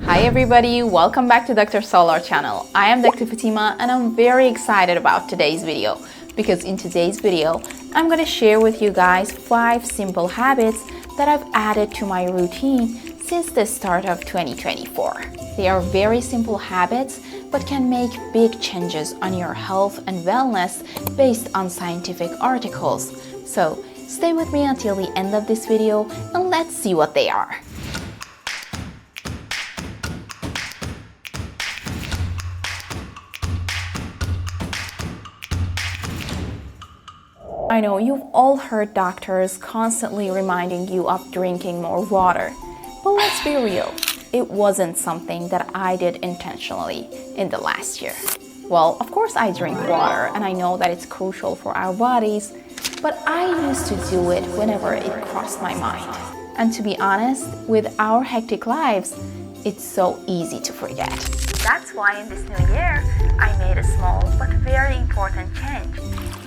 Hi everybody, welcome back to Dr. Solar channel. I am Dr. Fatima and I'm very excited about today's video because in today's video, I'm going to share with you guys 5 simple habits that I've added to my routine since the start of 2024. They are very simple habits but can make big changes on your health and wellness based on scientific articles. So stay with me until the end of this video and let's see what they are. I know you've all heard doctors constantly reminding you of drinking more water, but let's be real, it wasn't something that I did intentionally in the last year. Well, of course I drink water and I know that it's crucial for our bodies, but I used to do it whenever it crossed my mind. And to be honest, with our hectic lives, it's so easy to forget. That's why in this new year, I made a small but very important change.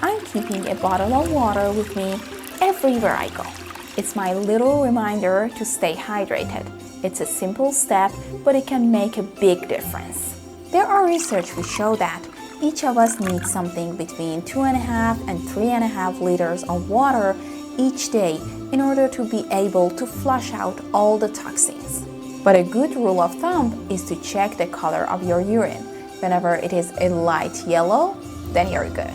I'm keeping a bottle of water with me everywhere I go. It's my little reminder to stay hydrated. It's a simple step, but it can make a big difference. There are research which show that each of us needs something between 2.5 and 3.5 liters of water each day in order to be able to flush out all the toxins. But a good rule of thumb is to check the color of your urine. Whenever it is a light yellow, then you're good.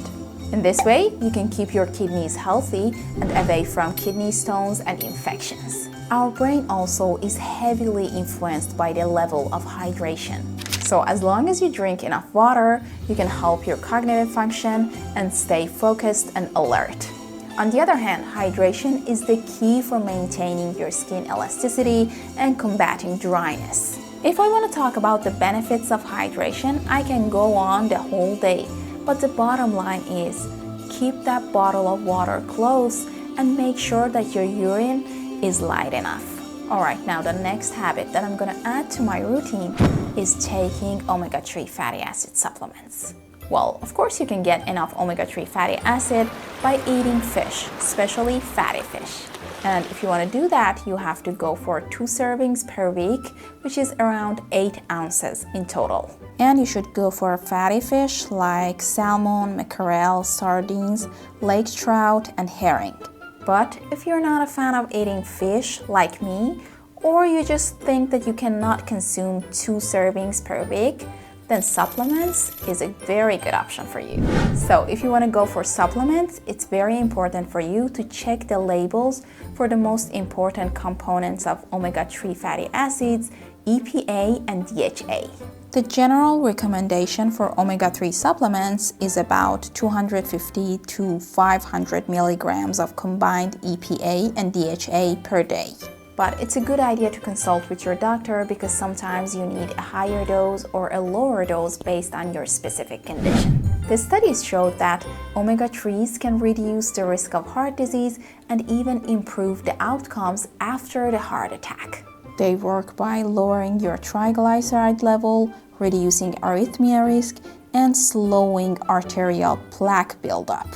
In this way, you can keep your kidneys healthy and away from kidney stones and infections. Our brain also is heavily influenced by the level of hydration. So as long as you drink enough water, you can help your cognitive function and stay focused and alert. On the other hand, hydration is the key for maintaining your skin elasticity and combating dryness. If I want to talk about the benefits of hydration, I can go on the whole day. But the bottom line is, keep that bottle of water close and make sure that your urine is light enough. Alright, now the next habit that I'm gonna add to my routine is taking omega-3 fatty acid supplements. Well, of course you can get enough omega-3 fatty acid by eating fish, especially fatty fish. And if you want to do that, you have to go for 2 servings per week, which is around 8 ounces in total. And you should go for fatty fish like salmon, mackerel, sardines, lake trout, and herring. But if you're not a fan of eating fish like me, or you just think that you cannot consume 2 servings per week, then supplements is a very good option for you. So if you want to go for supplements, it's very important for you to check the labels for the most important components of omega-3 fatty acids, EPA and DHA. The general recommendation for omega-3 supplements is about 250 to 500 milligrams of combined EPA and DHA per day. But it's a good idea to consult with your doctor because sometimes you need a higher dose or a lower dose based on your specific condition. The studies showed that omega-3s can reduce the risk of heart disease and even improve the outcomes after the heart attack. They work by lowering your triglyceride level, reducing arrhythmia risk, and slowing arterial plaque buildup.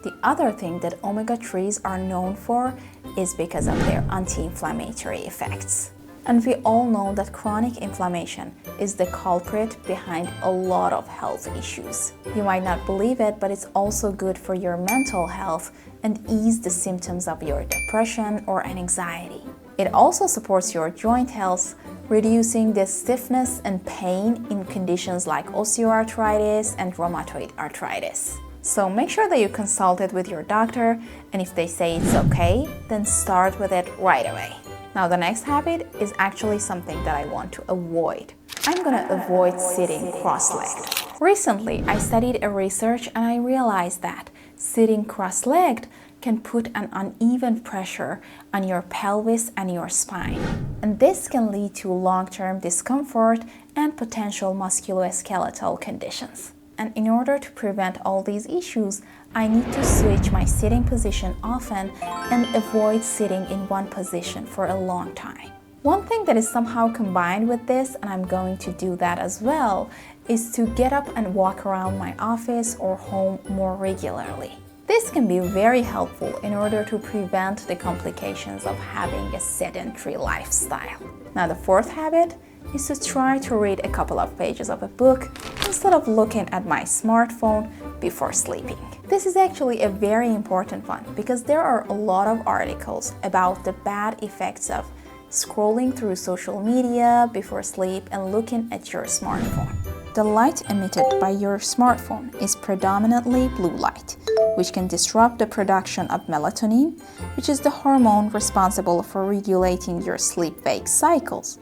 The other thing that omega-3s are known for is because of their anti-inflammatory effects. And we all know that chronic inflammation is the culprit behind a lot of health issues. You might not believe it, but it's also good for your mental health and ease the symptoms of your depression or anxiety. It also supports your joint health, reducing the stiffness and pain in conditions like osteoarthritis and rheumatoid arthritis. So make sure that you consult it with your doctor, and if they say it's okay, then start with it right away. Now the next habit is actually something that I want to avoid. I'm gonna avoid sitting cross-legged. Recently, I studied a research and I realized that sitting cross-legged can put an uneven pressure on your pelvis and your spine. And this can lead to long-term discomfort and potential musculoskeletal conditions. And in order to prevent all these issues, I need to switch my sitting position often and avoid sitting in one position for a long time. One thing that is somehow combined with this, and I'm going to do that as well, is to get up and walk around my office or home more regularly. This can be very helpful in order to prevent the complications of having a sedentary lifestyle. Now the fourth habit is to try to read a couple of pages of a book instead of looking at my smartphone before sleeping. This is actually a very important one because there are a lot of articles about the bad effects of scrolling through social media before sleep and looking at your smartphone. The light emitted by your smartphone is predominantly blue light, which can disrupt the production of melatonin, which is the hormone responsible for regulating your sleep-wake cycles.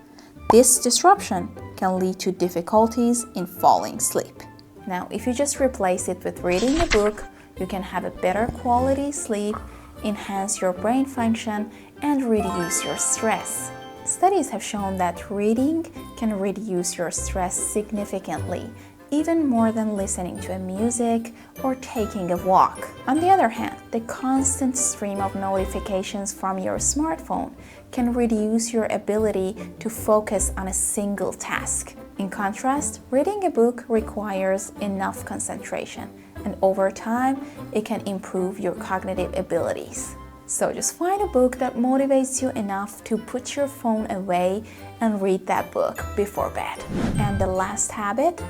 This disruption can lead to difficulties in falling asleep. Now, if you just replace it with reading a book, you can have a better quality sleep, enhance your brain function, and reduce your stress. Studies have shown that reading can reduce your stress significantly, even more than listening to music or taking a walk. On the other hand, the constant stream of notifications from your smartphone can reduce your ability to focus on a single task. In contrast, reading a book requires enough concentration, and over time, it can improve your cognitive abilities. So just find a book that motivates you enough to put your phone away and read that book before bed. And the last habit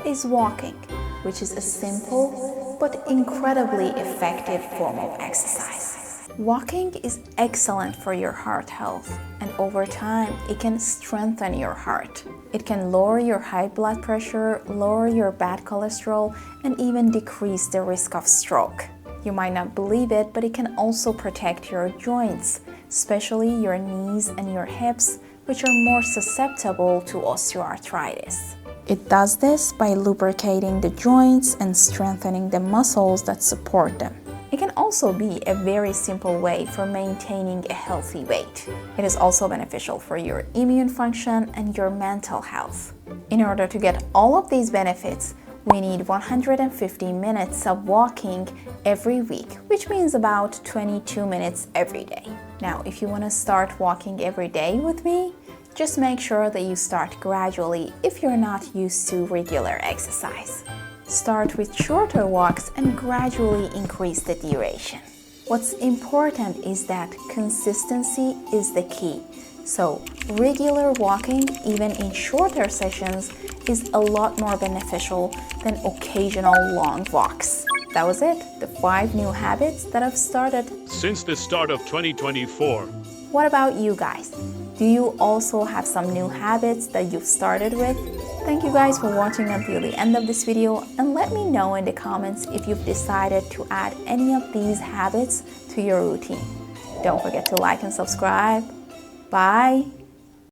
is walking, which is a simple but incredibly effective form of exercise. Walking is excellent for your heart health, and over time, it can strengthen your heart. It can lower your high blood pressure, lower your bad cholesterol, and even decrease the risk of stroke. You might not believe it, but it can also protect your joints, especially your knees and your hips, which are more susceptible to osteoarthritis. It does this by lubricating the joints and strengthening the muscles that support them. It can also be a very simple way for maintaining a healthy weight. It is also beneficial for your immune function and your mental health. In order to get all of these benefits, we need 150 minutes of walking every week, which means about 22 minutes every day. Now, if you want to start walking every day with me, just make sure that you start gradually if you're not used to regular exercise. Start with shorter walks and gradually increase the duration. What's important is that consistency is the key. So, regular walking, even in shorter sessions, is a lot more beneficial than occasional long walks. That was it, the 5 new habits that I've started since the start of 2024. What about you guys? Do you also have some new habits that you've started with? Thank you guys for watching until the end of this video, and let me know in the comments if you've decided to add any of these habits to your routine. Don't forget to like and subscribe. Bye!